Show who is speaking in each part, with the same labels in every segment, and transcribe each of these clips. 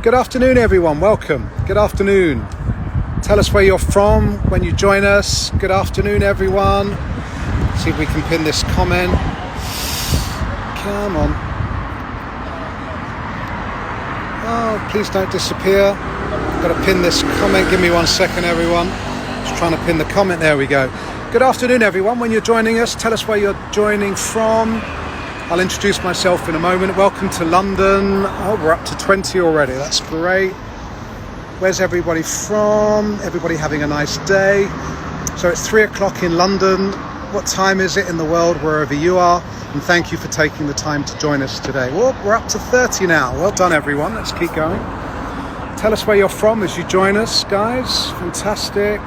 Speaker 1: Good afternoon, everyone. Welcome. Good afternoon. Tell us where you're from when you join us. Good afternoon, everyone. See if we can pin this comment. Come on. Oh, please don't disappear. I've got to pin this comment. Give me 1 second, everyone. Just trying to pin the comment. There we go. Good afternoon, everyone. When you're joining us, tell us where you're joining from. I'll introduce myself in a moment. Welcome to London. Oh, we're up to 20 already. That's great. Where's everybody from? Everybody having a nice day. So it's 3 o'clock in London. What time is it in the world, wherever you are? And thank you for taking the time to join us today. Well, we're up to 30 now. Well done, everyone. Let's keep going. Tell us where you're from as you join us, guys. Fantastic.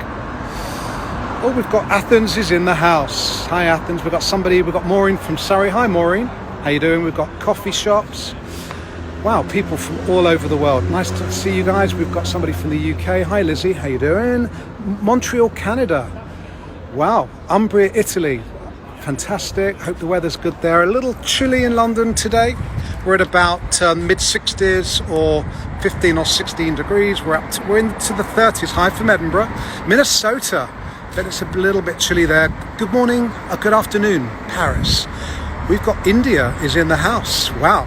Speaker 1: Oh, we've got Athens is in the house. Hi, Athens. We've got Maureen from Surrey. Hi, Maureen. How you doing? We've got coffee shops. Wow, people from all over the world. Nice to see you guys. We've got somebody from the UK. Hi, Lizzie. How you doing? Montreal, Canada. Wow. Umbria, Italy. Fantastic. Hope the weather's good there. A little chilly in London today. We're at about mid-60s or 15 or 16 degrees. We're into the 30s. Hi from Edinburgh. Minnesota. But it's a little bit chilly there. Good morning, good afternoon, Paris. We've got India is in the house. Wow.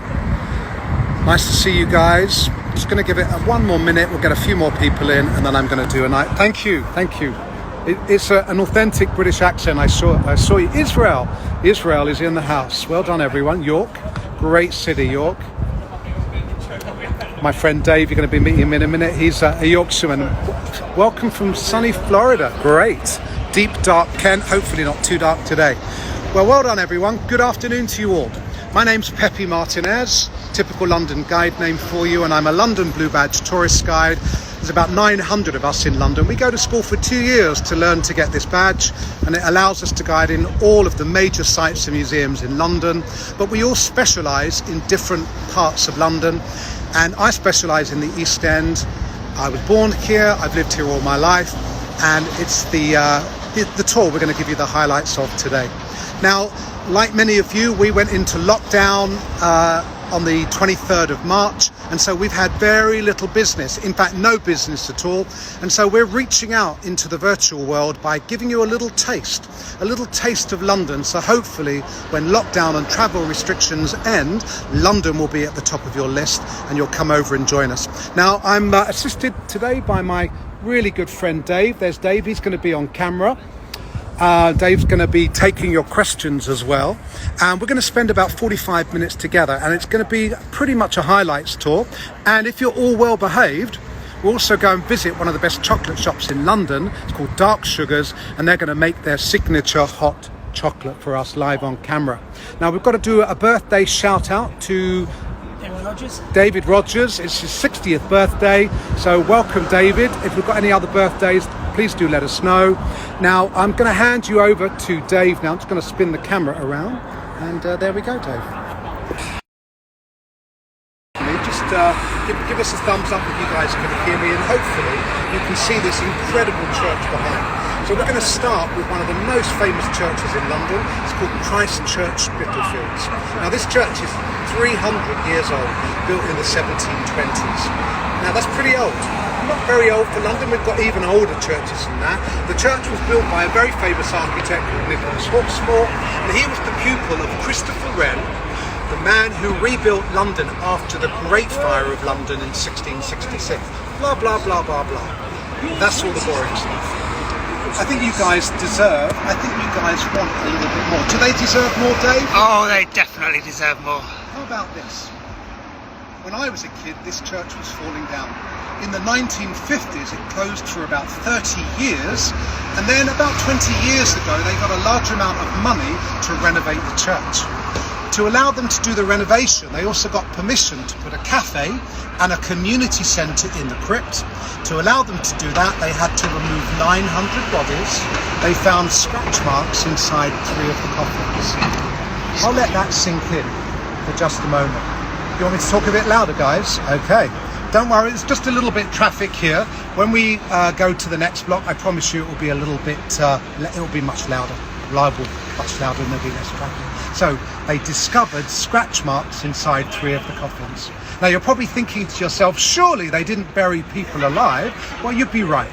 Speaker 1: Nice to see you guys. Just going to give it one more minute. We'll get a few more people in and then I'm going to do a night. Thank you. It's an authentic British accent. I saw you. Israel is in the house. Well done, everyone. York, great city, York. My friend Dave, you're going to be meeting him in a minute. He's a Yorkshireman. Welcome from sunny Florida. Great. Deep, dark Kent. Hopefully not too dark today. Well done, everyone. Good afternoon to you all. My name's Pepe Martinez, typical London guide name for you, and I'm a London Blue Badge tourist guide. There's about 900 of us in London. We go to school for 2 years to learn to get this badge, and it allows us to guide in all of the major sites and museums in London. But we all specialise in different parts of London, and I specialise in the East End. I was born here, I've lived here all my life, and it's the tour we're going to give you the highlights of today. Now, like many of you, we went into lockdown on the 23rd of March, and so we've had very little business, in fact no business at all, and so we're reaching out into the virtual world by giving you a little taste of London. So hopefully when lockdown and travel restrictions end, London will be at the top of your list and you'll come over and join us. Now I'm assisted today by my really good friend Dave. There's Dave, he's going to be on camera. Dave's going to be taking your questions as well, and we're going to spend about 45 minutes together, and it's going to be pretty much a highlights tour. And if you're all well behaved, we'll also go and visit one of the best chocolate shops in London. It's called Dark Sugars, and they're going to make their signature hot chocolate for us live on camera. Now we've got to do a birthday shout out to David Rogers. It's his 60th birthday, so welcome David. If we've got any other birthdays, please do let us know. Now I'm going to hand you over to Dave now. I'm just going to spin the camera around, and there we go, Dave. Just give us a thumbs up if you guys can hear me, and hopefully you can see this incredible church behind. So we're going to start with one of the most famous churches in London. It's called Christ Church, Spitalfields. Now this church is 300 years old, built in the 1720s. Now that's pretty old. Not very old for London. We've got even older churches than that. The church was built by a very famous architect called Nicholas Hawksmoor, and he was the pupil of Christopher Wren, the man who rebuilt London after the Great Fire of London in 1666. Blah, blah, blah, blah, blah. That's all the boring stuff. I think you guys want a little bit more. Do they deserve more, Dave?
Speaker 2: Oh, they definitely deserve more.
Speaker 1: How about this? When I was a kid, this church was falling down. In the 1950s, it closed for about 30 years, and then about 20 years ago, they got a large amount of money to renovate the church. To allow them to do the renovation, they also got permission to put a cafe and a community centre in the crypt. To allow them to do that, they had to remove 900 bodies. They found scratch marks inside 3 of the coffins. I'll let that sink in for just a moment. You want me to talk a bit louder, guys? Okay. Don't worry, it's just a little bit traffic here. When we go to the next block, I promise you it will be a little bit, it will be much louder. Reliable, much louder, and there'll be less traffic. So they discovered scratch marks inside 3 of the coffins. Now you're probably thinking to yourself, surely they didn't bury people alive. Well, you'd be right.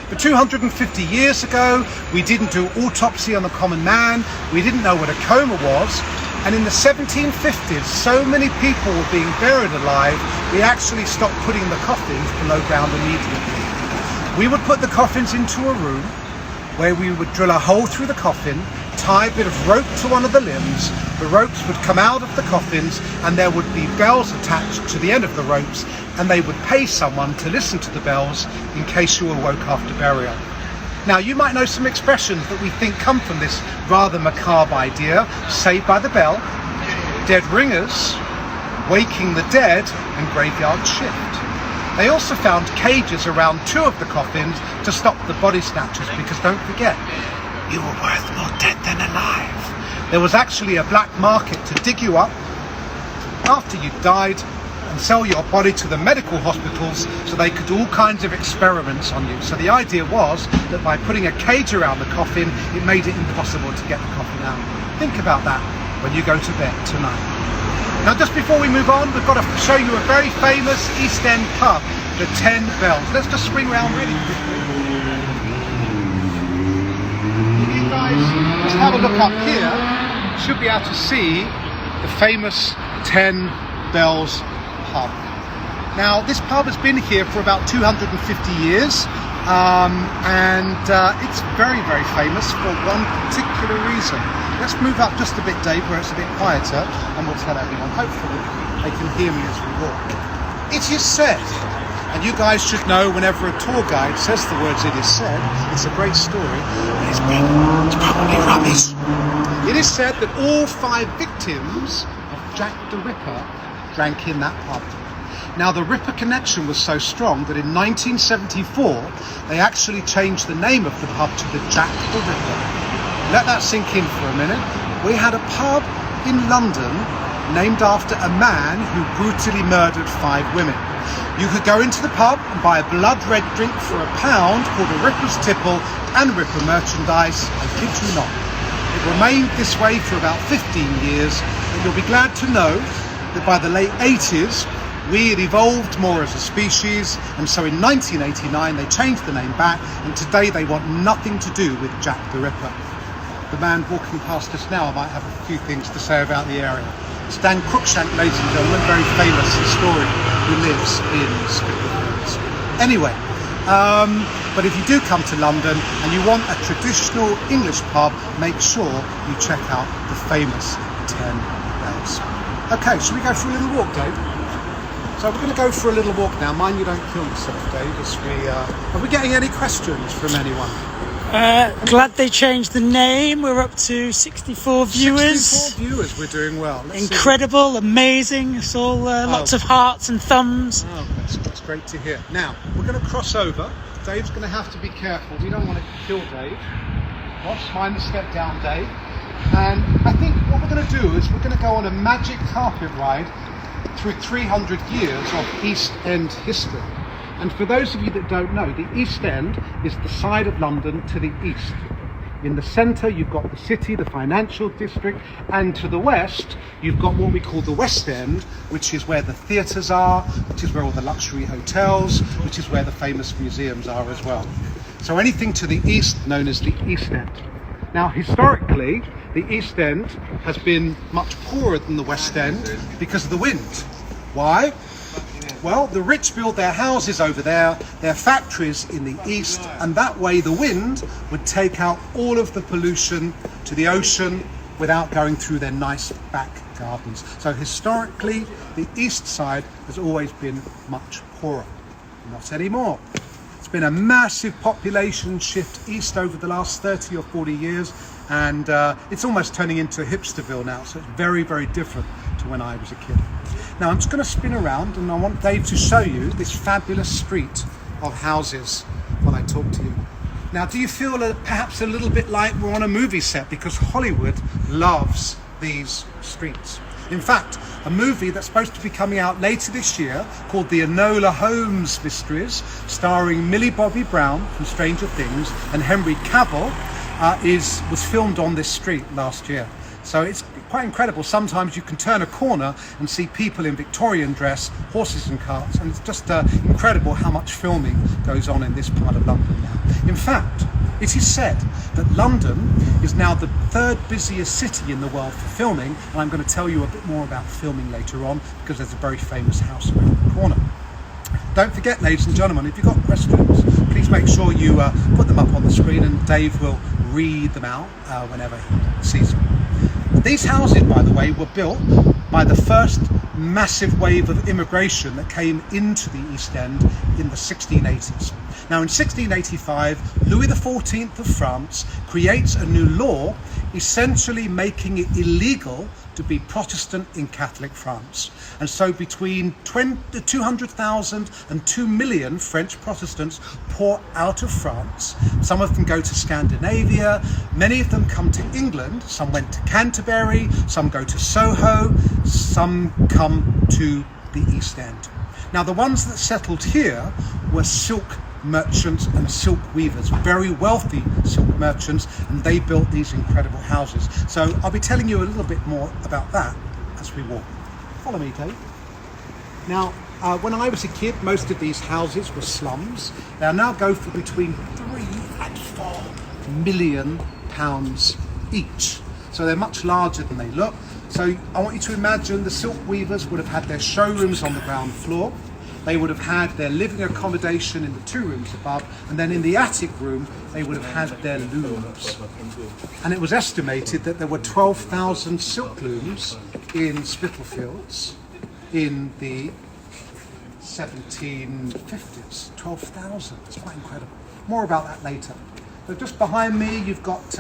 Speaker 1: But 250 years ago, we didn't do autopsy on the common man. We didn't know what a coma was. And in the 1750s, so many people were being buried alive, we actually stopped putting the coffins below ground immediately. We would put the coffins into a room where we would drill a hole through the coffin, tie a bit of rope to one of the limbs, the ropes would come out of the coffins, and there would be bells attached to the end of the ropes, and they would pay someone to listen to the bells in case you awoke after burial. Now, you might know some expressions that we think come from this rather macabre idea: saved by the bell, dead ringers, waking the dead, and graveyard shift. They also found cages around 2 of the coffins to stop the body snatchers, because don't forget, you were worth more dead than alive. There was actually a black market to dig you up after you died and sell your body to the medical hospitals so they could do all kinds of experiments on you. So the idea was that by putting a cage around the coffin, it made it impossible to get the coffin out. Think about that when you go to bed tonight. Now, just before we move on, we've got to show you a very famous East End pub, the 10 Bells. Let's just swing round really quickly. If you guys just have a look up here, you should be able to see the famous 10 Bells pub. Now, this pub has been here for about 250 years, and it's very, very famous for one particular reason. Let's move up just a bit, Dave, where it's a bit quieter, and we'll tell everyone. Hopefully they can hear me as we walk. It is said, and you guys should know whenever a tour guide says the words "it is said," it's a great story, but it's probably rubbish. It is said that all 5 victims of Jack the Ripper drank in that pub. Now, the Ripper connection was so strong that in 1974 they actually changed the name of the pub to the Jack the Ripper. Let that sink in for a minute. We had a pub in London named after a man who brutally murdered 5 women. You could go into the pub and buy a blood red drink for £1 called a Ripper's Tipple and Ripper merchandise. I kid you not. It remained this way for about 15 years, but you'll be glad to know that by the late 80s, we had evolved more as a species, and so in 1989 they changed the name back, and today they want nothing to do with Jack the Ripper. The man walking past us now might have a few things to say about the area. It's Dan Cruikshank, ladies and gentlemen, very famous historian who lives in Spitalfields. Anyway, but if you do come to London and you want a traditional English pub, make sure you check out the famous 10 Bells. Okay, should we go for a little walk, Dave? So we're going to go for a little walk now. Mind you don't kill yourself, Dave. Are we getting any questions from anyone?
Speaker 3: Glad they changed the name. We're up to 64 viewers.
Speaker 1: 64 viewers, we're doing well.
Speaker 3: Incredible, amazing. It's all lots of hearts and thumbs.
Speaker 1: Oh, that's great to hear. Now, we're going to cross over. Dave's going to have to be careful. We don't want to kill Dave. Ross, mind the step down, Dave. And I think what we're going to do is we're going to go on a magic carpet ride through 300 years of East End history. And for those of you that don't know, the East End is the side of London to the east. In the centre, you've got the city, the financial district, and to the west, you've got what we call the West End, which is where the theatres are, which is where all the luxury hotels, which is where the famous museums are as well. So anything to the east, known as the East End. Now, historically, the East End has been much poorer than the West End because of the wind. Why? Well, the rich build their houses over there, their factories in the east, and that way the wind would take out all of the pollution to the ocean without going through their nice back gardens. So historically, the east side has always been much poorer. Not anymore. It's been a massive population shift east over the last 30 or 40 years, and it's almost turning into a hipsterville now, so it's very, very different to when I was a kid. Now I'm just going to spin around and I want Dave to show you this fabulous street of houses while I talk to you. Now, do you feel perhaps a little bit like we're on a movie set, because Hollywood loves these streets? In fact, a movie that's supposed to be coming out later this year called The Enola Holmes Mysteries, starring Millie Bobby Brown from Stranger Things and Henry Cavill, was filmed on this street last year. So it's quite incredible. Sometimes you can turn a corner and see people in Victorian dress, horses and carts, and it's just incredible how much filming goes on in this part of London now. In fact, it is said that London is now the third busiest city in the world for filming, and I'm going to tell you a bit more about filming later on because there's a very famous house around the corner. Don't forget, ladies and gentlemen, if you've got questions, please make sure you put them up on the screen and Dave will read them out whenever he sees them. These houses, by the way, were built by the first massive wave of immigration that came into the East End in the 1680s. Now in 1685, Louis XIV of France creates a new law essentially making it illegal to be Protestant in Catholic France. And so between 200,000 and 2 million French Protestants pour out of France. Some of them go to Scandinavia, many of them come to England, some went to Canterbury, some go to Soho, some come to the East End. Now the ones that settled here were silk merchants and silk weavers, very wealthy silk merchants, and they built these incredible houses. So I'll be telling you a little bit more about that as we walk. Follow me, Dave. Now, when I was a kid, most of these houses were slums. They now go for between £3 and £4 million each. So they're much larger than they look. So I want you to imagine the silk weavers would have had their showrooms on the ground floor. They would have had their living accommodation in the 2 rooms above, and then in the attic room they would have had their looms. And it was estimated that there were 12,000 silk looms in Spitalfields in the 1750s. 12,000, it's quite incredible. More about that later. So just behind me you've got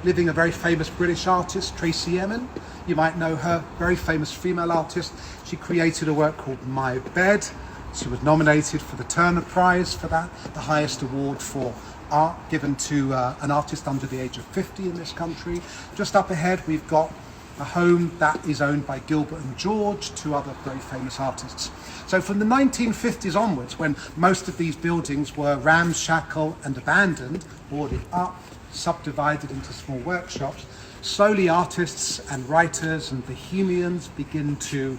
Speaker 1: living a very famous British artist, Tracey Emin. You might know her, very famous female artist. She created a work called My Bed. She was nominated for the Turner Prize for that, the highest award for art given to an artist under the age of 50 in this country. Just up ahead we've got a home that is owned by Gilbert and George, 2 other very famous artists. So from the 1950s onwards, when most of these buildings were ramshackle and abandoned, boarded up, subdivided into small workshops, slowly artists and writers and bohemians begin to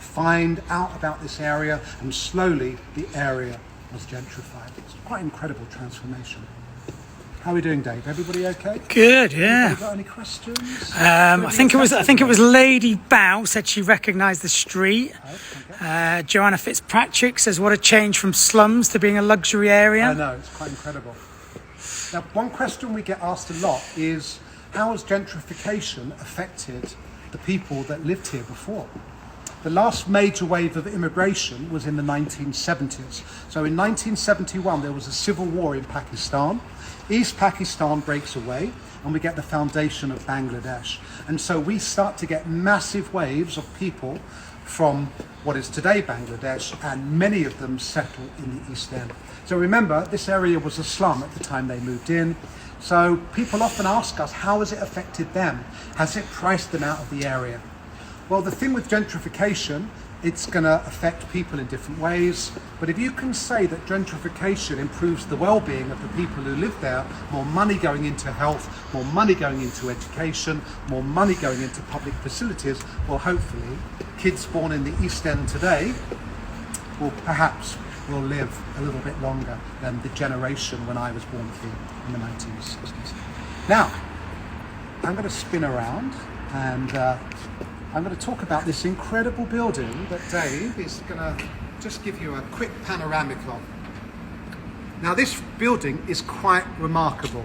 Speaker 1: find out about this area, and slowly the area was gentrified. It's quite an incredible transformation. How are we doing, Dave? Everybody okay?
Speaker 3: Good, yeah.
Speaker 1: Anybody got any questions?
Speaker 3: I think it was Lady Bow said she recognised the street.
Speaker 1: Okay.
Speaker 3: Joanna Fitzpatrick says, what a change from slums to being a luxury area.
Speaker 1: I know, it's quite incredible. Now, one question we get asked a lot is, how has gentrification affected the people that lived here before? The last major wave of immigration was in the 1970s. So in 1971, there was a civil war in Pakistan. East Pakistan breaks away, and we get the foundation of Bangladesh. And so we start to get massive waves of people from what is today Bangladesh, and many of them settle in the East End. So remember, this area was a slum at the time they moved in. So people often ask us, how has it affected them? Has it priced them out of the area? Well, the thing with gentrification, it's going to affect people in different ways. But if you can say that gentrification improves the well-being of the people who live there, more money going into health, more money going into education, more money going into public facilities, well, hopefully, kids born in the East End today will live a little bit longer than the generation when I was born here in the 1960s. Now, I'm going to spin around and I'm going to talk about this incredible building that Dave is going to just give you a quick panoramic of. Now, this building is quite remarkable,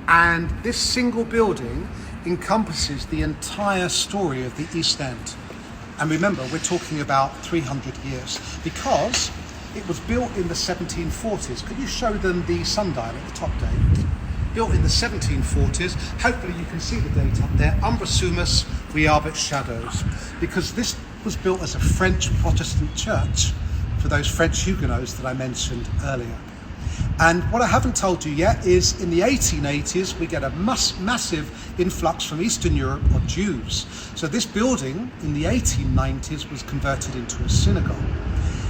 Speaker 1: and this single building encompasses the entire story of the East End. And remember, we're talking about 300 years, because it was built in the 1740s. Could you show them the sundial at the top, Dave? Built in the 1740s. Hopefully you can see the date up there. Umbra sumus, we are but shadows. Because this was built as a French Protestant church for those French Huguenots that I mentioned earlier. And what I haven't told you yet is in the 1880s, we get a massive influx from Eastern Europe of Jews. So this building in the 1890s was converted into a synagogue.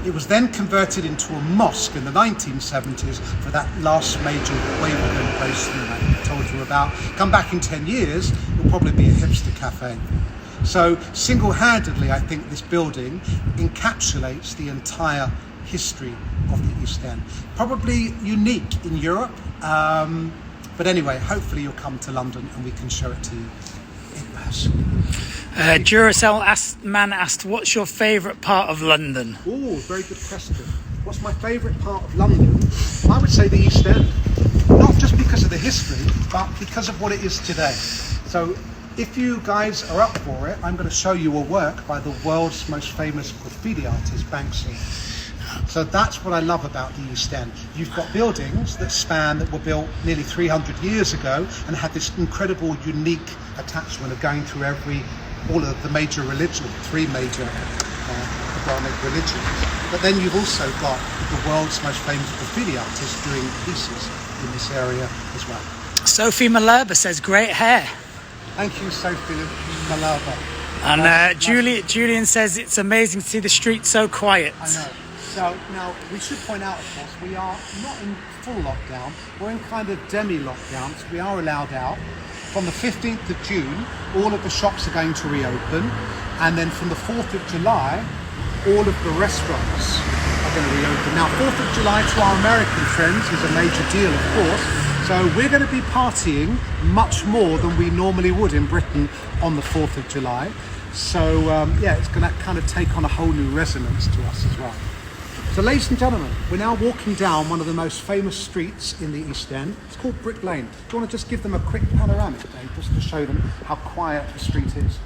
Speaker 1: It was then converted into a mosque in the 1970s for that last major wave of immigration that I told you about. Come back in 10 years, it'll probably be a hipster cafe. So single-handedly, I think this building encapsulates the entire history of the East End. Probably unique in Europe, but anyway, hopefully you'll come to London and we can show it to you in person.
Speaker 3: Duracell man asked, what's your favourite part of London?
Speaker 1: Oh, very good question. What's my favourite part of London? I would say the East End. Not just because of the history, but because of what it is today. So if you guys are up for it, I'm going to show you a work by the world's most famous graffiti artist, Banksy. So that's what I love about the East End. You've got buildings that were built nearly 300 years ago and had this incredible, unique attachment of going through all of the major religions, three major Abrahamic religions. But then you've also got the world's most famous graffiti artists doing pieces in this area as well.
Speaker 3: Sophie Malerba says, great hair.
Speaker 1: Thank you, Sophie Malerba.
Speaker 3: And Julian says, it's amazing to see the street so quiet.
Speaker 1: I know. So now we should point out, of course, we are not in full lockdown. We're in kind of demi-lockdown, so we are allowed out. From the 15th of June, all of the shops are going to reopen. And then from the 4th of July, all of the restaurants are going to reopen. Now, 4th of July to our American friends is a major deal, of course. So we're going to be partying much more than we normally would in Britain on the 4th of July. So, yeah, it's going to kind of take on a whole new resonance to us as well. So, ladies and gentlemen, we're now walking down one of the most famous streets in the East End. It's called Brick Lane. Do you want to just give them a quick panoramic, Dave, just to show them how quiet the street is?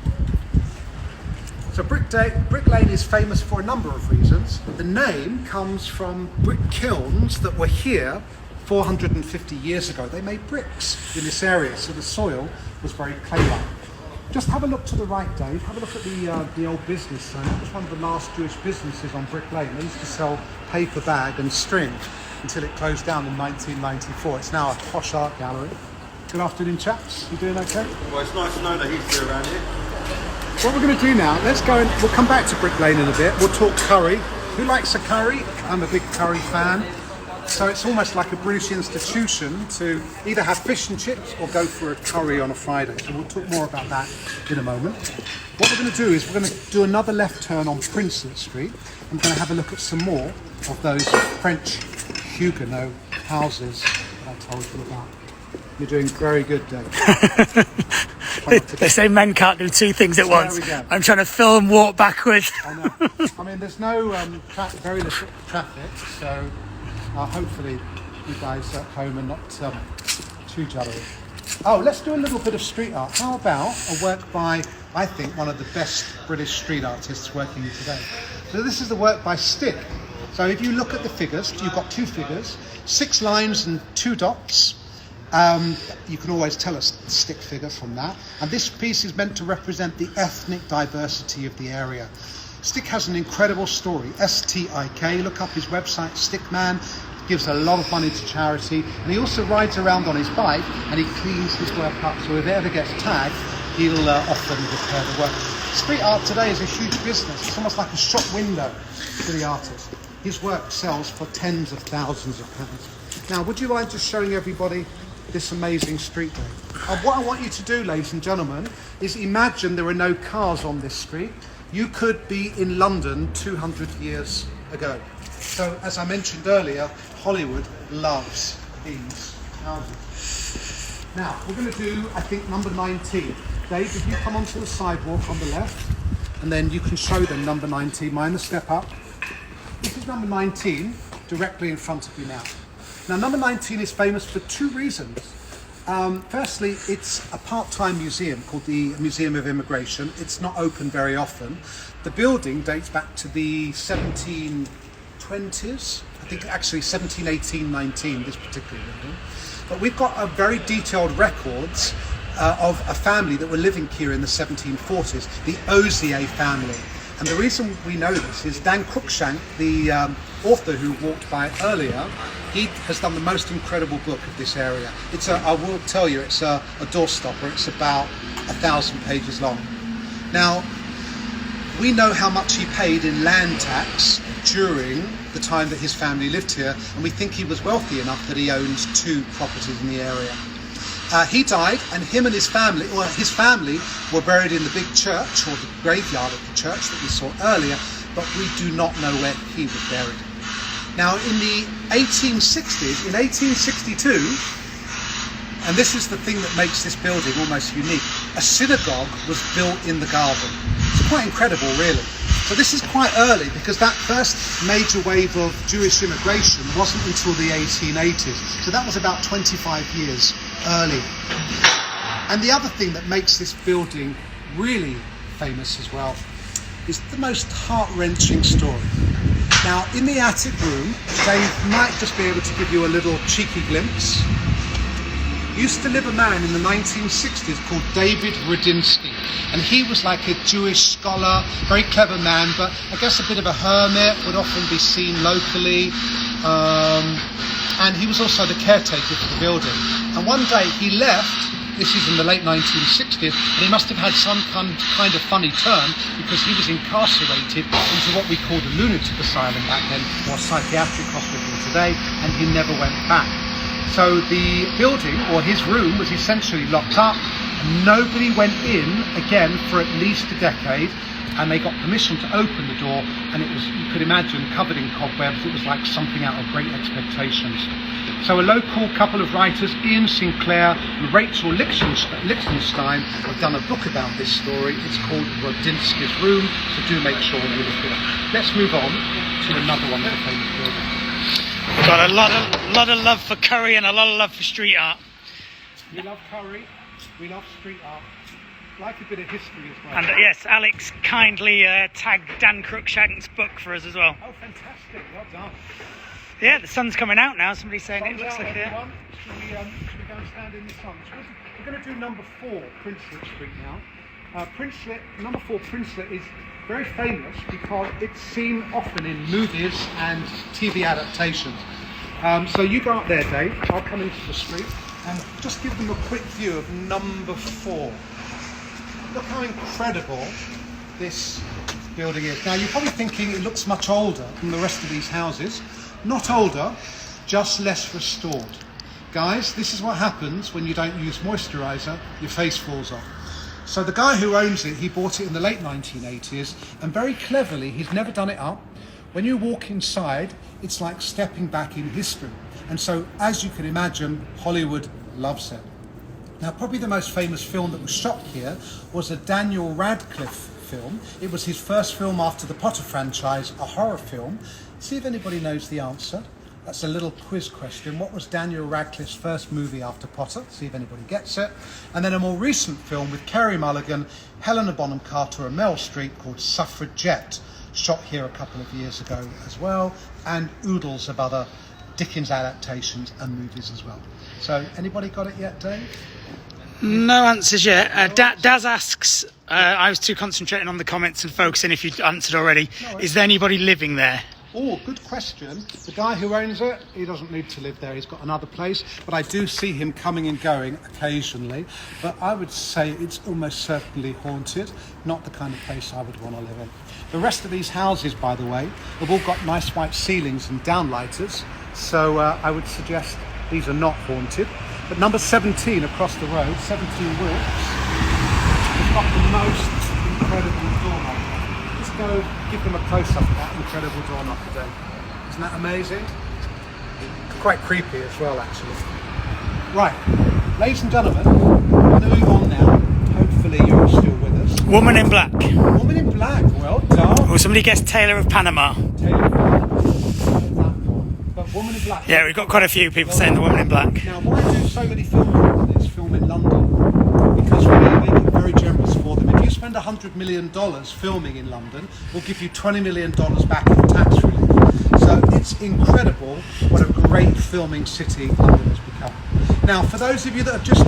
Speaker 1: So Brick Lane is famous for a number of reasons. The name comes from brick kilns that were here 450 years ago. They made bricks in this area, so the soil was very clay-like. Just have a look to the right, Dave. Have a look at the old business zone. It was one of the last Jewish businesses on Brick Lane. They used to sell paper bag and string until it closed down in 1994. It's now a posh art gallery. Good afternoon, chaps. You doing okay?
Speaker 4: Well, it's nice to know that he's still around here.
Speaker 1: What we're going to do now, let's go and we'll come back to Brick Lane in a bit. We'll talk curry. Who likes a curry? I'm a big curry fan. So it's almost like a British institution to either have fish and chips or go for a curry on a Friday. So we'll talk more about that in a moment. What we're going to do is we're going to do another left turn on Princelet Street. I'm going to have a look at some more of those French Huguenot houses that I told you about. You're doing very good, Dave.
Speaker 3: They say men can't do two things at once. I'm trying to film, walk backwards.
Speaker 1: I know. I mean, there's no very little traffic, so hopefully you guys at home are not too jolly. Oh, let's do a little bit of street art. How about a work by, I think, one of the best British street artists working today. So this is the work by Stick. So if you look at the figures, you've got two figures, 6 lines and 2 dots. You can always tell a stick figure from that. And this piece is meant to represent the ethnic diversity of the area. Stick has an incredible story, S-T-I-K. Look up his website, Stickman. Gives a lot of money to charity. And he also rides around on his bike and he cleans his work up. So if it ever gets tagged, he'll often repair the work. Street art today is a huge business. It's almost like a shop window to the artist. His work sells for tens of thousands of pounds. Now, would you mind just showing everybody this amazing street day? What I want you to do, ladies and gentlemen, is imagine there are no cars on this street. You could be in London 200 years ago. So, as I mentioned earlier, Hollywood loves these houses. Now, we're going to do, I think, number 19. Dave, if you come onto the sidewalk on the left, and then you can show them number 19. Mind the step up. This is number 19, directly in front of you now. Now, number 19 is famous for 2 reasons. Firstly, it's a part-time museum called the Museum of Immigration. It's not open very often. The building dates back to the 1720s. I think actually 1718, 19, this particular building. But we've got a very detailed records of a family that were living here in the 1740s, the Osier family. And the reason we know this is Dan Cruikshank, the author who walked by earlier, he has done the most incredible book of this area. I will tell you, it's a doorstopper. It's about 1,000 pages long. Now, we know how much he paid in land tax during the time that his family lived here, and we think he was wealthy enough that he owns 2 properties in the area. He died, and him and his family, were buried in the big church, or the graveyard of the church that we saw earlier, but we do not know where he was buried. Now, in the 1860s, in 1862, and this is the thing that makes this building almost unique, a synagogue was built in the garden. It's quite incredible, really. So this is quite early, because that first major wave of Jewish immigration wasn't until the 1880s. So that was about 25 years early. And the other thing that makes this building really famous as well is the most heart-wrenching story. Now, in the attic room, Dave might just be able to give you a little cheeky glimpse. Used to live a man in the 1960s called David Rudinsky, and he was like a Jewish scholar, very clever man, but I guess a bit of a hermit, would often be seen locally, and he was also the caretaker for the building. And one day he left, this is in the late 1960s, and he must have had some kind of funny turn, because he was incarcerated into what we called a lunatic asylum back then, or a psychiatric hospital today, and he never went back. So the building, or his room, was essentially locked up. Nobody went in again for at least a decade, and they got permission to open the door, and it was, you could imagine, covered in cobwebs. It was like something out of Great Expectations. So a local couple of writers, Ian Sinclair and Rachel Lichtenstein, have done a book about this story. It's called Rudinsky's Room, so do make sure you look it up. Let's move on to another one of the famous buildings.
Speaker 3: We've got a lot of love for curry and a lot of love for street art.
Speaker 1: We love curry, we love street art, like a bit of history as well.
Speaker 3: And yes, Alex kindly tagged Dan Cruikshank's book for us as well.
Speaker 1: Oh, fantastic, well done.
Speaker 3: Yeah, the sun's coming out now. Somebody's saying
Speaker 1: Sun's
Speaker 3: it looks
Speaker 1: out,
Speaker 3: like it.
Speaker 1: everyone. Should we go and stand in the sun? So we're going to do number 4, Princelet Street now. Number 4 Princelet is very famous because it's seen often in movies and TV adaptations. So you go up there, Dave. I'll come into the street and just give them a quick view of number 4. Look how incredible this building is. Now, you're probably thinking it looks much older than the rest of these houses. Not older, just less restored. Guys, this is what happens when you don't use moisturiser, your face falls off. So the guy who owns it, he bought it in the late 1980s, and very cleverly, he's never done it up. When you walk inside, it's like stepping back in history. And so, as you can imagine, Hollywood loves it. Now, probably the most famous film that was shot here was a Daniel Radcliffe film. It was his first film after the Potter franchise, a horror film. See if anybody knows the answer. That's a little quiz question. What was Daniel Radcliffe's first movie after Potter? See if anybody gets it. And then a more recent film with Carey Mulligan, Helena Bonham Carter and Meryl Streep called Suffragette, shot here a couple of years ago as well, and oodles of other Dickens adaptations and movies as well. So anybody got it yet, Dave?
Speaker 3: No answers yet. Daz asks, I was too concentrating on the comments and focusing if you'd answered already.
Speaker 1: No,
Speaker 3: is there anybody living there?
Speaker 1: Oh, good question. The guy who owns it, he doesn't need to live there. He's got another place, but I do see him coming and going occasionally. But I would say it's almost certainly haunted, not the kind of place I would want to live in. The rest of these houses, by the way, have all got nice white ceilings and downlighters, so I would suggest these are not haunted. But number 17 across the road, 17 Wilkes, has got the most incredible door knocker. Let's go give them a close-up of that incredible door knocker today. Isn't that amazing? Quite creepy as well, actually. Right, ladies and gentlemen, we're moving on now. Hopefully you're still with us.
Speaker 3: Woman in black.
Speaker 1: Woman in black, well done.
Speaker 3: Oh, somebody guessed Taylor of Panama.
Speaker 1: Taylor of Panama. But Woman in Black.
Speaker 3: Yeah, we've got quite a few people saying the Woman in Black.
Speaker 1: Now, why do so many films like this film in London? Because we make it very generous for them. If you spend $100 million filming in London, we'll give you $20 million back in tax relief. So it's incredible what a great filming city London has become. Now, for those of you that have just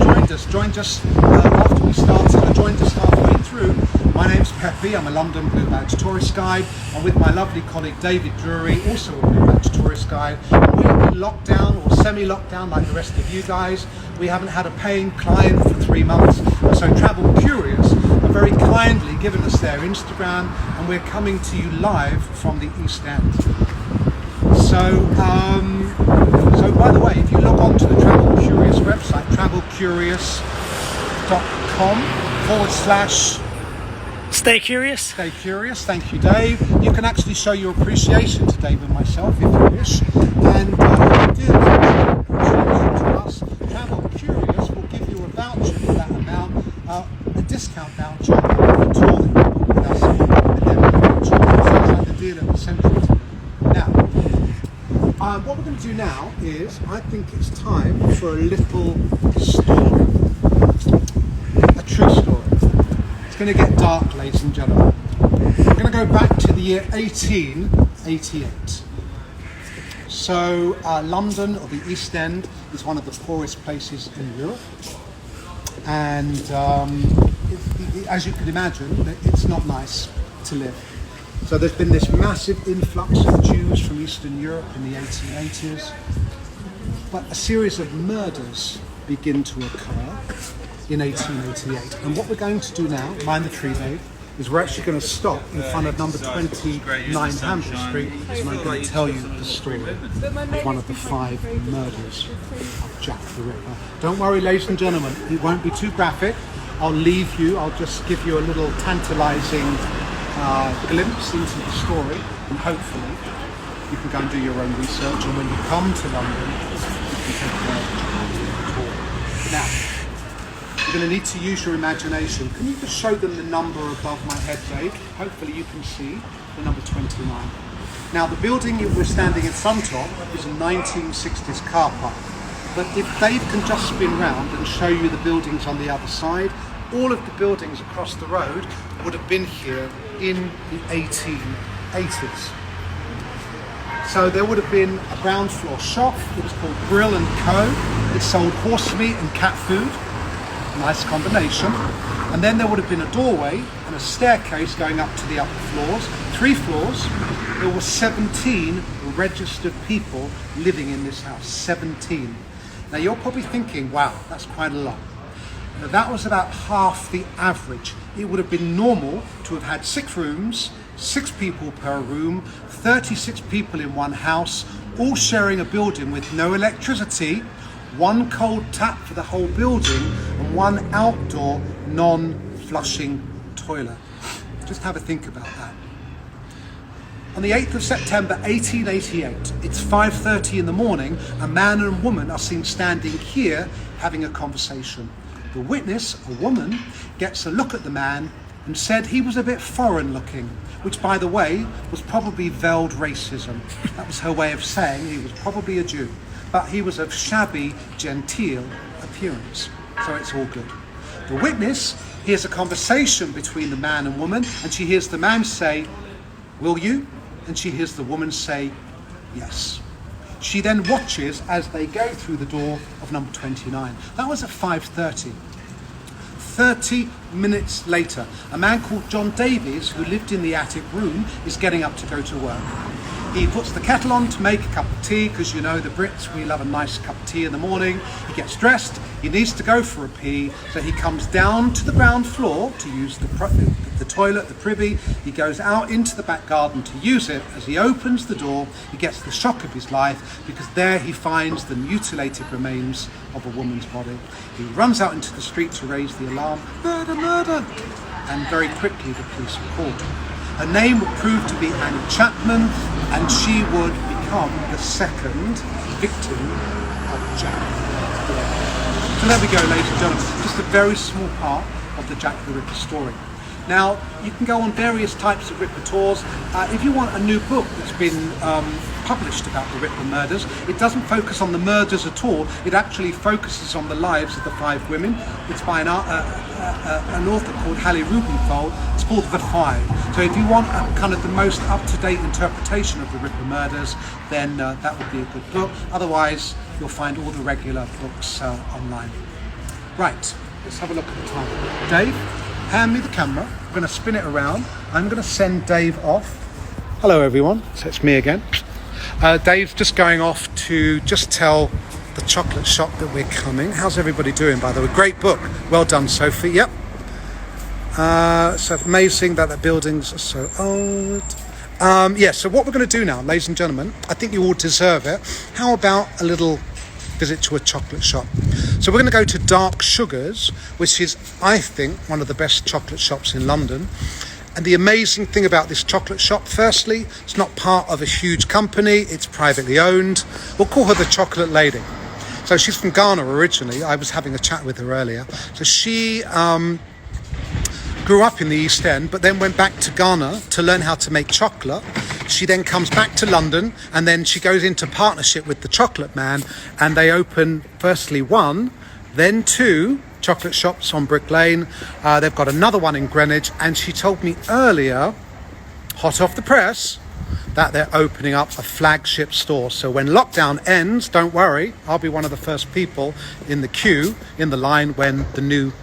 Speaker 1: joined us after we started, or joined us halfway through, my name's Pepe, I'm a London Blue Badge tourist guide. I'm with my lovely colleague David Drury, also a Blue Badge tourist guide. We're in lockdown or semi-lockdown like the rest of you guys. We haven't had a paying client for 3 months, so Travel Curious have very kindly given us their Instagram, and we're coming to you live from the East End. So by the way, if you log on to the Travel curious website, travelcurious.com/.
Speaker 3: Stay curious.
Speaker 1: Stay curious. Thank you, Dave. You can actually show your appreciation to Dave and myself if you wish. And if you do appreciation to us, Travel Curious will give you a voucher for that amount, a discount voucher for a tour that you book with us in their voucher. Sounds like the deal at the central. Now, what we're going to do now is, I think it's time for a little story. A true story. It's going to get dark, ladies and gentlemen. We're going to go back to the year 1888. So London, or the East End, is one of the poorest places in Europe. And as you can imagine, it's not nice to live. So there's been this massive influx of Jews from Eastern Europe in the 1880s. But a series of murders begin to occur in 1888. And what we're going to do now, mind the tree, Dave, is we're actually going to stop in front of number 29 Hampshire Street, and I'm going to tell you the story of one of the 5 murders of Jack the Ripper. Don't worry, ladies and gentlemen, it won't be too graphic. I'll leave you, I'll just give you a little tantalising glimpse into the story, and hopefully you can go and do your own research, and when you come to London, you can take a tour. Now, you're going to need to use your imagination. Can you just show them the number above my head, Dave? Hopefully you can see the number 29. Now, the building we're standing in front of is a 1960s car park. But if Dave can just spin round and show you the buildings on the other side, all of the buildings across the road would have been here in the 1880s. So there would have been a ground floor shop. It was called Grill and Co. It sold horse meat and cat food. Nice combination. And then there would have been a doorway and a staircase going up to the upper floors. 3 floors. There were 17 registered people living in this house. 17. Now you're probably thinking, wow, that's quite a lot. Now, that was about half the average. It would have been normal to have had 6 rooms, 6 people per room, 36 people in one house, all sharing a building with no electricity, 1 cold tap for the whole building, and 1 outdoor non-flushing toilet. Just have a think about that. On the 8th of September 1888, it's 5:30 in the morning, a man and a woman are seen standing here having a conversation. The witness, a woman, gets a look at the man and said he was a bit foreign looking, which, by the way, was probably veiled racism. That was her way of saying he was probably a Jew, but he was of shabby, genteel appearance. So it's all good. The witness hears a conversation between the man and woman, and she hears the man say, "Will you?" And she hears the woman say, "Yes." She then watches as they go through the door of number 29. That was at 5:30. 30 minutes later, a man called John Davies, who lived in the attic room, is getting up to go to work. He puts the kettle on to make a cup of tea, because you know the Brits, we love a nice cup of tea in the morning. He gets dressed, he needs to go for a pee, so he comes down to the ground floor to use the toilet, the privy. He goes out into the back garden to use it. As he opens the door, he gets the shock of his life, because there he finds the mutilated remains of a woman's body. He runs out into the street to raise the alarm, "Murder, murder!" And very quickly the police are called. Her name would prove to be Annie Chapman, and she would become the second victim of Jack the Ripper. So there we go, ladies and gentlemen, just a very small part of the Jack the Ripper story. Now, you can go on various types of Ripper tours. If you want a new book that's been published about the Ripper murders, it doesn't focus on the murders at all. It actually focuses on the lives of the 5 women. It's by an author called Hallie Rubenfold. It's called The 5. So if you want a kind of the most up-to-date interpretation of the Ripper murders, then that would be a good book. Otherwise, you'll find all the regular books online. Right, let's have a look at the time. Dave, hand me the camera. I'm going to spin it around. I'm going to send Dave off. Hello, everyone. So it's me again. Dave's just going off to just tell the chocolate shop that we're coming. How's everybody doing, by the way? Great book. Well done, Sophie. Yep. So amazing that the buildings are so old. So what we're going to do now, ladies and gentlemen, I think you all deserve it. How about a little visit to a chocolate shop. So we're going to go to Dark Sugars, which is, I think, one of the best chocolate shops in London. And the amazing thing about this chocolate shop, firstly, it's not part of a huge company, it's privately owned. We'll call her the Chocolate Lady. So she's from Ghana originally. I was having a chat with her earlier. So she grew up in the East End, but then went back to Ghana to learn how to make chocolate. She then comes back to London, and then she goes into partnership with the Chocolate Man, and they open firstly one, then two chocolate shops on Brick Lane. They've got another one in Greenwich, and she told me earlier, hot off the press, that they're opening up a flagship store. So when lockdown ends, don't worry, I'll be one of the first people in the queue, in the line, when the new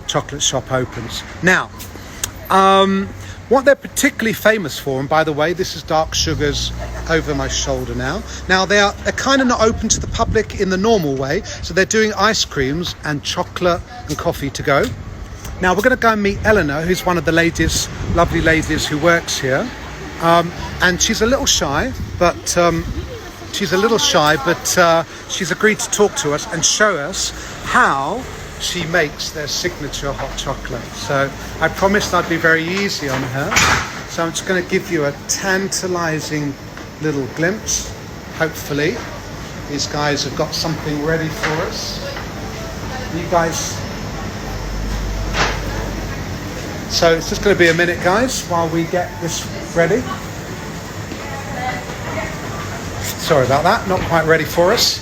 Speaker 1: chocolate shop opens. Now, what they're particularly famous for, and by the way, this is Dark Sugars over my shoulder now. Now, they're kind of not open to the public in the normal way, so they're doing ice creams and chocolate and coffee to go. Now, we're going to go and meet Eleanor, who's one of the ladies, lovely ladies who works here. And she's a little shy, but she's agreed to talk to us and show us how she makes their signature hot chocolate. So I promised I'd be very easy on her. So I'm just going to give you a tantalizing little glimpse. Hopefully these guys have got something ready for us. You guys. So it's just going to be a minute, guys, while we get this ready. Sorry about that, not quite ready for us.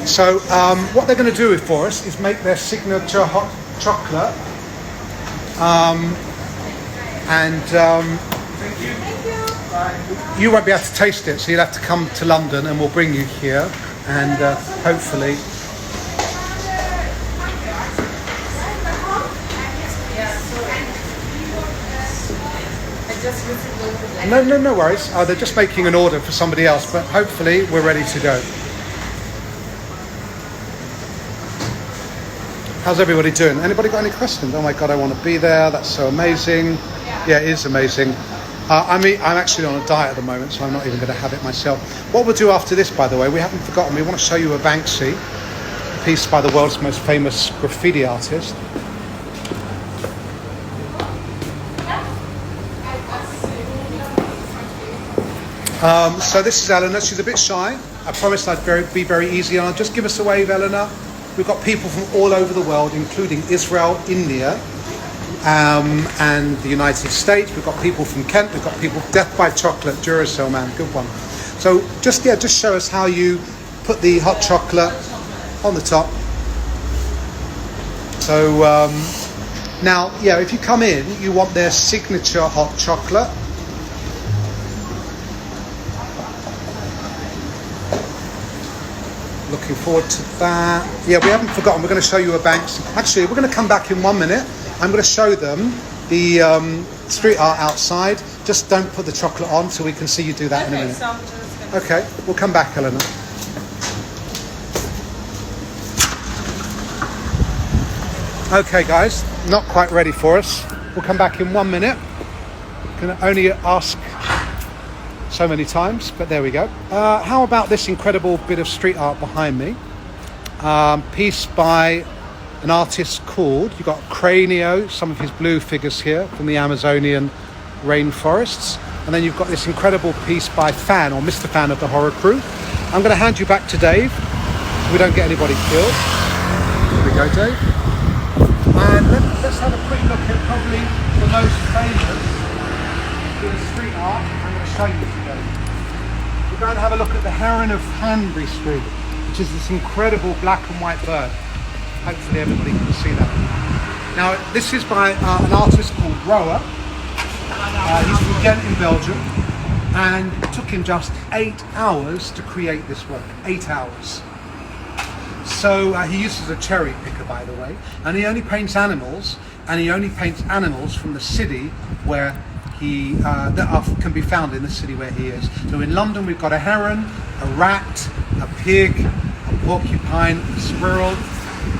Speaker 1: So what they're going to do for us is make their signature hot chocolate, you won't be able to taste it, so you'll have to come to London and we'll bring you here, and hopefully no worries. They're just making an order for somebody else, but hopefully we're ready to go. How's everybody doing? Anybody got any questions? Oh my God, I want to be there. That's so amazing. Yeah, it is amazing. I'm actually on a diet at the moment, so I'm not even going to have it myself. What we'll do after this, by the way, we haven't forgotten, we want to show you a Banksy, a piece by the world's most famous graffiti artist. So this is Eleanor. She's a bit shy. I promised I'd be very easy on her. Just give us a wave, Eleanor. We've got people from all over the world, including Israel, India, and the United States. We've got people from Kent. We've got people Death by Chocolate, Duracell man, good one. So just show us how you put the hot chocolate on the top. So now, if you come in, you want their signature hot chocolate. Looking forward to that. Yeah, we haven't forgotten. We're going to show you a Banksy. Actually, we're going to come back in 1 minute. I'm going to show them the street art outside. Just don't put the chocolate on so we can see you do that in a minute. So okay, we'll come back, Eleanor. Okay, guys, not quite ready for us. We'll come back in 1 minute. Can only ask so many times, but there we go. How about this incredible bit of street art behind me? Piece by an artist called, you've got Cranio, some of his blue figures here from the Amazonian rainforests, and then you've got this incredible piece by Fan, or Mr. Fan of the Horror Crew. I'm going to hand you back to Dave so we don't get anybody killed. Here we go, Dave. And let's have a quick look at probably the most famous bit of street art I'm going to show you today. We're going to have a look at the Heron of Hanbury Street, which is this incredible black and white bird. Hopefully everybody can see that. Now, this is by an artist called Rower. He's from Ghent in Belgium, and it took him just 8 hours to create this work. 8 hours. So he uses a cherry picker, by the way, and he only paints animals, from the city where he can be found in the city where he is. So in London we've got a heron, a rat, a pig, a porcupine, a squirrel.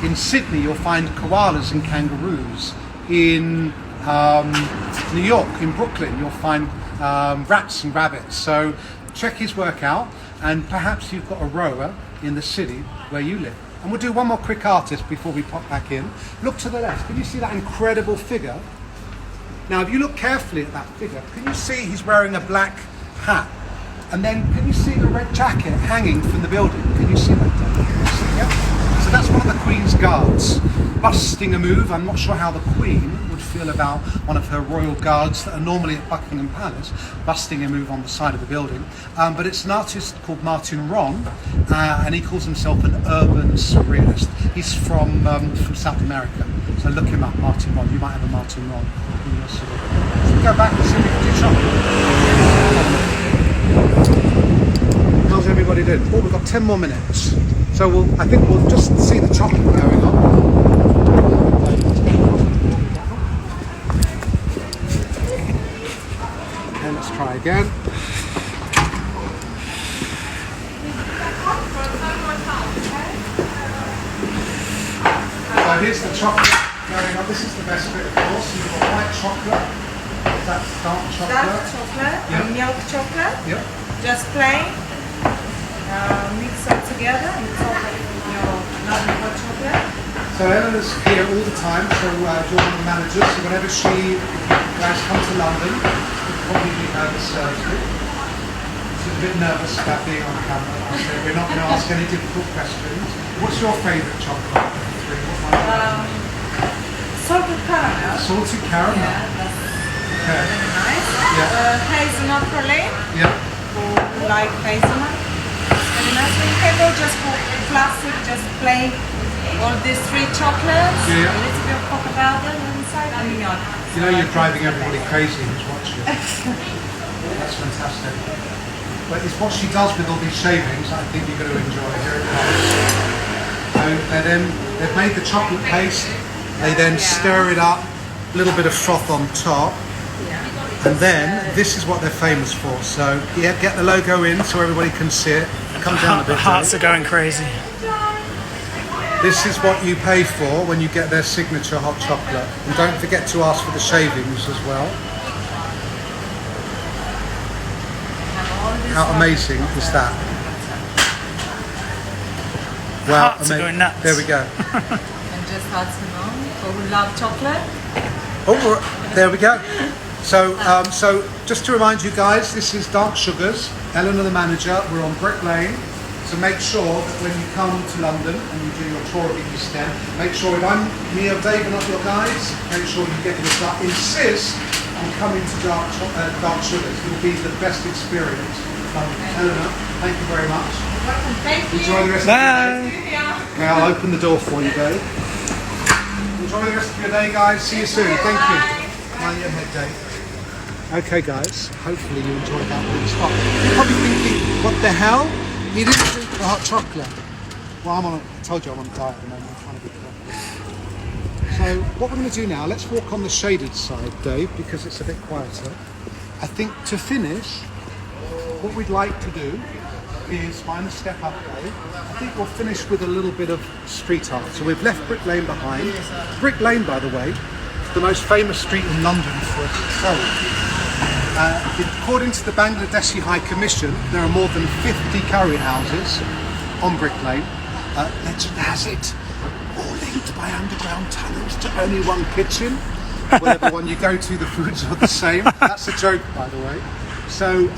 Speaker 1: In Sydney you'll find koalas and kangaroos. In New York, in Brooklyn, you'll find rats and rabbits. So check his work out, and perhaps you've got a rower in the city where you live. And we'll do one more quick artist before we pop back in. Look to the left. Can you see that incredible figure? Now, if you look carefully at that figure, can you see he's wearing a black hat? And then can you see the red jacket hanging from the building? Can you see that? Yeah. So that's one of the Queen's guards busting a move. I'm not sure how the Queen would feel about one of her royal guards that are normally at Buckingham Palace busting a move on the side of the building. But it's an artist called Martin Ron, and he calls himself an urban surrealist. He's from South America. So look him up, Martin Ron. You might have a Martin Ron in your city. Should we go back and see if we can do chocolate? How's everybody doing? Oh, we've got 10 more minutes. So I think we'll just see the chocolate going on. Okay, let's try again. So here's the chocolate going on. This is the best bit, of course. You've got white chocolate. That's dark chocolate.
Speaker 5: Dark chocolate,
Speaker 1: Yep.
Speaker 5: milk chocolate,
Speaker 1: Yep.
Speaker 5: just plain. Mix them together and top it with your lovely hot chocolate.
Speaker 1: So Eleanor's here all the time, so you're one of the managers, so whenever if you guys come to London, you'll probably be serves you. She's a bit nervous about being on camera, so we're not going to ask any difficult questions. What's your favourite chocolate?
Speaker 5: Salted caramel.
Speaker 1: Salted caramel?
Speaker 5: Yeah, that's
Speaker 1: Okay.
Speaker 5: very nice.
Speaker 1: Yeah.
Speaker 5: Hazelnut praline,
Speaker 1: Yeah.
Speaker 5: who like hazelnut. Very nice. We can go just for classic, just plain. All these three chocolates,
Speaker 1: Yeah.
Speaker 5: a little bit of cocoa powder inside, and milk.
Speaker 1: You know you're driving everybody crazy who's watching. That's fantastic. But it's what she does with all these shavings I think you're going to enjoy. Here it comes. So they've made the chocolate paste, they then stir it up, a little bit of froth on top, and then this is what they're famous for. So yeah, get the logo in so everybody can see it. Come down a bit.
Speaker 3: Hearts
Speaker 1: Dave.
Speaker 3: are going crazy.
Speaker 1: This is what you pay for when you get their signature hot chocolate. And don't forget to ask for the shavings as well. How amazing is that? Wow,
Speaker 3: Hearts are going nuts.
Speaker 1: There we go.
Speaker 5: And just add some on for who love chocolate.
Speaker 1: Oh, there we go. So just to remind you guys, this is Dark Sugars. Eleanor, the manager. We're on Brick Lane. So make sure that when you come to London and you do your tour of the East End, make sure if I'm me or Dave and not your guys, make sure you get this up. Insist on coming to Dark Sugars. It will be the best experience. Eleanor, thank you very much.
Speaker 5: Welcome. Thank you.
Speaker 1: Enjoy the rest
Speaker 3: Bye.
Speaker 1: of your day. Yeah, I'll open the door for you, Dave. Enjoy the rest of your day, guys. See you soon. Thank you. Mind your head, Dave. Okay, guys. Hopefully you enjoyed that little spot. You're probably thinking, what the hell? He didn't drink the hot chocolate. Well, I told you I'm on a diet at the moment. I'm trying to be careful. So what we're going to do now, let's walk on the shaded side, Dave, because it's a bit quieter. I think to finish, what we'd like to do is find the step up, Dave. I think we'll finish with a little bit of street art. So we've left Brick Lane behind. Brick Lane, by the way, is the most famous street in London for its curry. According to the Bangladeshi High Commission, there are more than 50 curry houses on Brick Lane. Legend has it, all linked by underground tunnels to only one kitchen. Whatever one you go to, the foods are the same. That's a joke, by the way. So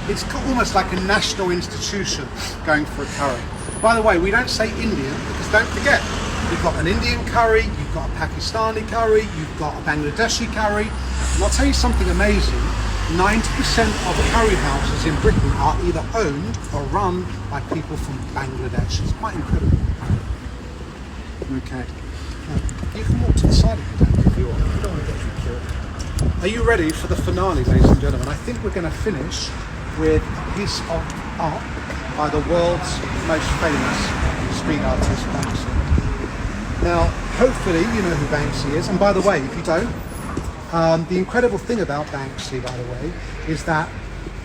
Speaker 1: it's almost like a national institution going for a curry. By the way, we don't say Indian because don't forget, you've got an Indian curry, you've got a Pakistani curry, you've got a Bangladeshi curry. And I'll tell you something amazing. 90% of curry houses in Britain are either owned or run by people from Bangladesh. It's quite incredible. Okay. Now, you can walk to the side of the tank if you want. You don't want to get too cute. Are you ready for the finale, ladies and gentlemen? I think we're going to finish with a piece of art by the world's most famous street artist, Banksy. Now, hopefully you know who Banksy is. And by the way, if you don't, the incredible thing about Banksy, by the way, is that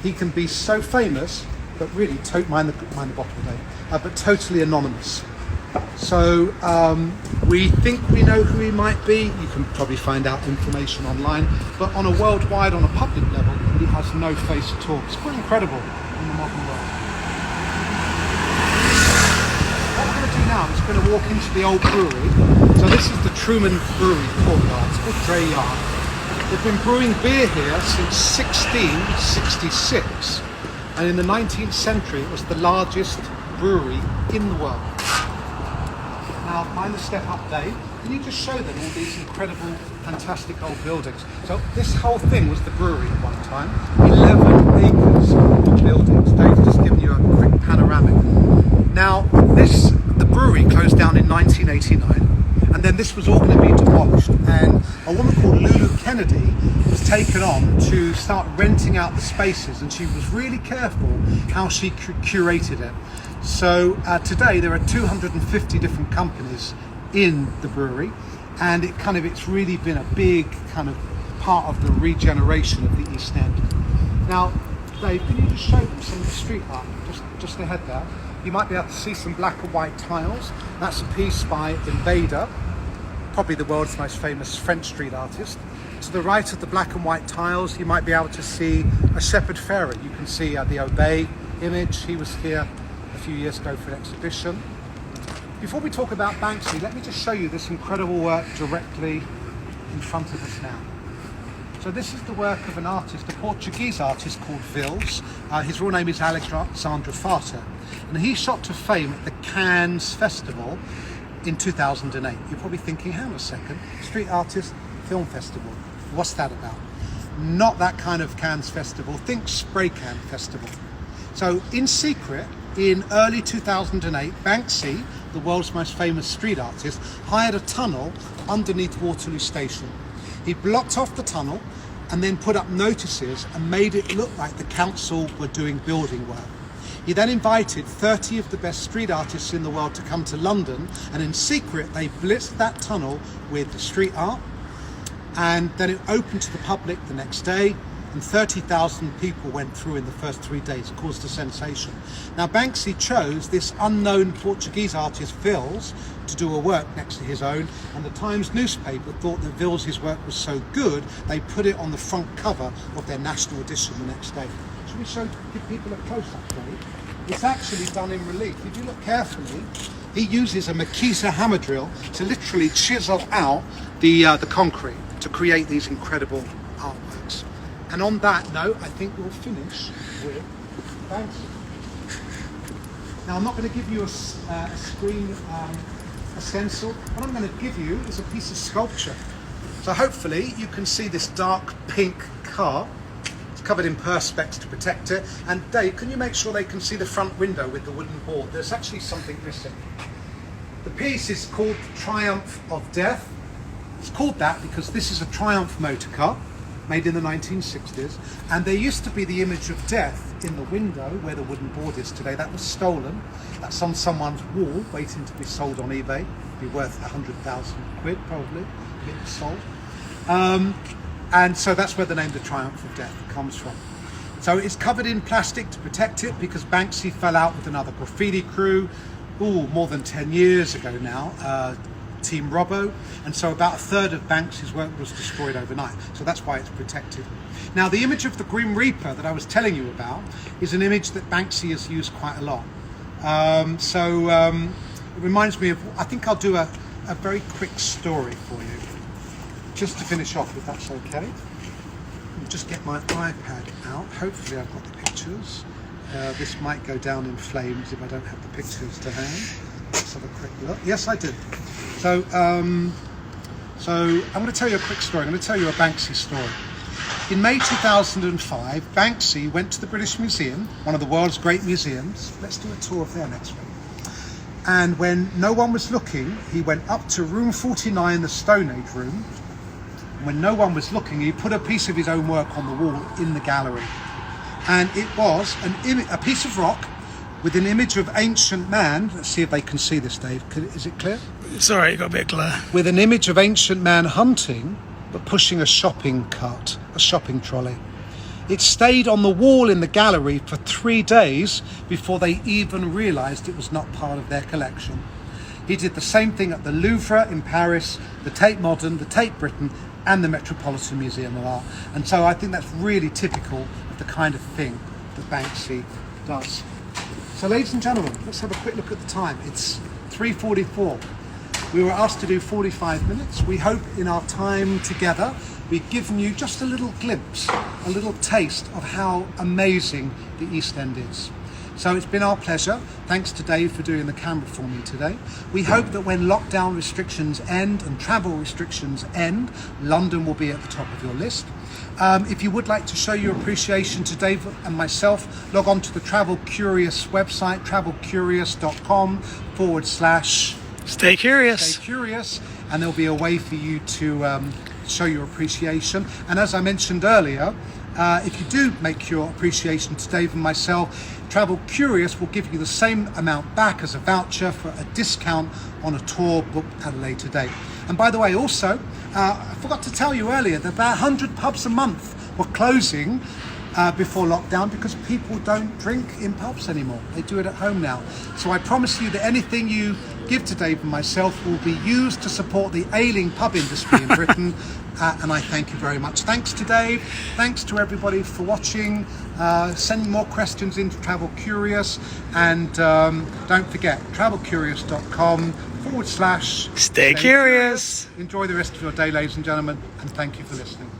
Speaker 1: he can be so famous, but really, mind the bottle, Dave, but totally anonymous. So we think we know who he might be. You can probably find out information online, but on a worldwide, on a public level, but it has no face at all. It's quite incredible in the modern world. What we're going to do now is we're going to walk into the old brewery. So this is the Truman Brewery courtyard. It's called Dray Yard. They've been brewing beer here since 1666, and in the 19th century it was the largest brewery in the world. Now, mind the step up, Dave. Can you just show them all these incredible, fantastic old buildings? So this whole thing was the brewery at one time. 11 acres of buildings. Dave just giving you a quick panoramic. Now, the brewery closed down in 1989. And then this was all going to be demolished, and a woman called Lulu Kennedy was taken on to start renting out the spaces, and she was really careful how she curated it. So today there are 250 different companies in the brewery, and it's really been a big kind of part of the regeneration of the East End. Now, Dave, can you just show them some of the street art just ahead there? You might be able to see some black and white tiles. That's a piece by Invader, probably the world's most famous French street artist. To the right of the black and white tiles, you might be able to see a shepherd farer. You can see the Obey image. He was here a few years ago for an exhibition. Before we talk about Banksy, let me just show you this incredible work directly in front of us now. So this is the work of an artist, a Portuguese artist called Vils. His real name is Alexandre Farter, and he shot to fame at the Cannes Festival in 2008. You're probably thinking, hang on a second, street artist, film festival, what's that about? Not that kind of Cannes Festival, think Spray Can Festival. So in secret, in early 2008, Banksy, the world's most famous street artist, hired a tunnel underneath Waterloo Station. He blocked off the tunnel and then put up notices and made it look like the council were doing building work. He then invited 30 of the best street artists in the world to come to London, and in secret they blitzed that tunnel with street art, and then it opened to the public the next day, and 30,000 people went through in the first 3 days. It caused a sensation. Now Banksy chose this unknown Portuguese artist Vils to do a work next to his own, and the Times newspaper thought that Vils' work was so good they put it on the front cover of their national edition the next day. Should we give people a close-up, Dave? It's actually done in relief. If you look carefully, he uses a Makita hammer drill to literally chisel out the concrete to create these incredible artworks. And on that note, I think we'll finish with Banksy. Now, I'm not going to give you a screen a stencil. What I'm going to give you is a piece of sculpture. So hopefully you can see this dark pink car. It's covered in perspex to protect it. And Dave, can you make sure they can see the front window with the wooden board? There's actually something missing. The piece is called Triumph of Death. It's called that because this is a Triumph motor car made in the 1960s, and there used to be the image of death in the window where the wooden board is today. That was stolen. That's on someone's wall waiting to be sold on eBay. It'd be worth 100,000 quid probably if it was sold. And so that's where the name The Triumph of Death comes from. So it's covered in plastic to protect it because Banksy fell out with another graffiti crew more than 10 years ago now. Team Robbo, and so about a third of Banksy's work was destroyed overnight, so that's why it's protected. Now the image of the Grim Reaper that I was telling you about is an image that Banksy has used quite a lot. It reminds me of, I think I'll do a very quick story for you, just to finish off, if that's okay. I'll just get my iPad out, hopefully I've got the pictures. This might go down in flames if I don't have the pictures to hand. Let's have a quick look. Yes, I do. So I'm going to tell you a quick story. I'm going to tell you a Banksy story. In May 2005, Banksy went to the British Museum, one of the world's great museums. Let's do a tour of there next week. And when no one was looking, he went up to room 49, the Stone Age room. And when no one was looking, he put a piece of his own work on the wall in the gallery. And it was a piece of rock with an image of ancient man. Let's see if they can see this, Dave. Is it clear?
Speaker 3: Sorry, it got a bit glare.
Speaker 1: With an image of ancient man hunting, but pushing a shopping cart, a shopping trolley. It stayed on the wall in the gallery for 3 days before they even realised it was not part of their collection. He did the same thing at the Louvre in Paris, the Tate Modern, the Tate Britain, and the Metropolitan Museum of Art. And so I think that's really typical of the kind of thing that Banksy does. So ladies and gentlemen, let's have a quick look at the time. It's 3:44. We were asked to do 45 minutes. We hope in our time together we've given you just a little glimpse, a little taste of how amazing the East End is. So it's been our pleasure. Thanks to Dave for doing the camera for me today. We hope that when lockdown restrictions end and travel restrictions end, London will be at the top of your list. If you would like to show your appreciation to Dave and myself, log on to the Travel Curious website,
Speaker 3: Stay curious.
Speaker 1: Stay curious, and there'll be a way for you to show your appreciation. And as I mentioned earlier, if you do make your appreciation to Dave and myself, Travel Curious will give you the same amount back as a voucher for a discount on a tour booked at a later date. And by the way, also, I forgot to tell you earlier that about 100 pubs a month were closing before lockdown because people don't drink in pubs anymore. They do it at home now. So I promise you that anything you give to Dave and myself will be used to support the ailing pub industry in Britain. And I thank you very much. Thanks to Dave. Thanks to everybody for watching. Send more questions into Travel Curious. And don't forget, travelcurious.com/.
Speaker 3: Stay curious.
Speaker 1: Enjoy the rest of your day, ladies and gentlemen. And thank you for listening.